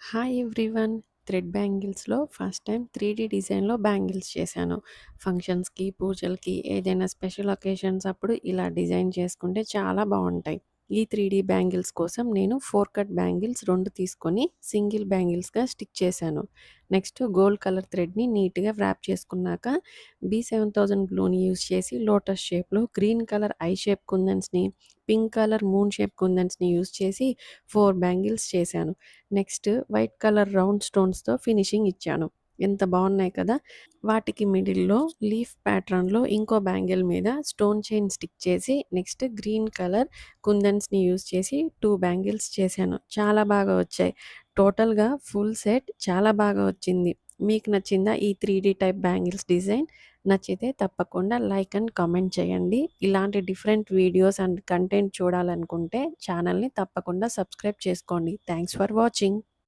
Hi everyone. Thread బ్యాంగిల్స్‌లో first time 3డీ డిజైన్‌లో బ్యాంగిల్స్ చేశాను. ఫంక్షన్స్‌కి, పూజలకి ఏదైనా స్పెషల్ అకేషన్స్ అప్పుడు ఇలా డిజైన్ చేసుకుంటే చాలా బావుంటాయి. ఈ 3డీ బ్యాంగిల్స్ కోసం నేను 4 కట్ బ్యాంగిల్స్ 2 తీసుకొని సింగిల్ బ్యాంగిల్స్‌గా స్టిక్ చేశాను. నెక్స్ట్ గోల్డ్ కలర్ థ్రెడ్‌ని నీట్‌గా వ్రాప్ చేసుకున్నాక B7000 గ్లూని యూజ్ చేసి లోటస్ షేప్‌లో గ్రీన్ కలర్ ఐ షేప్ కుందన్స్‌ని, పింక్ కలర్ మూన్ షేప్ కుందన్స్‌ని యూజ్ చేసి 4 బ్యాంగిల్స్ చేశాను. నెక్స్ట్ వైట్ కలర్ రౌండ్ స్టోన్స్‌తో ఫినిషింగ్ ఇచ్చాను. ఎంత బావున్నాయి కదా! వాటికి మిడిల్‌లో లీఫ్ ప్యాటర్న్‌లో ఇంకో బ్యాంగిల్ మీద స్టోన్ చైన్ స్టిక్ చేసి నెక్స్ట్ గ్రీన్ కలర్ కుందన్స్‌ని యూజ్ చేసి 2 బ్యాంగిల్స్ చేశాను. చాలా బాగా వచ్చాయి. టోటల్‌గా ఫుల్ సెట్ చాలా బాగా వచ్చింది. మీకు నచ్చిందా ఈ 3డీ టైప్ బ్యాంగిల్స్ డిజైన్? నచ్చితే తప్పకుండా లైక్ అండ్ కామెంట్ చేయండి. ఇలాంటి డిఫరెంట్ వీడియోస్ అండ్ కంటెంట్ చూడాలనుకుంటే ఛానల్‌ని తప్పకుండా సబ్స్క్రైబ్ చేసుకోండి. Thanks for watching.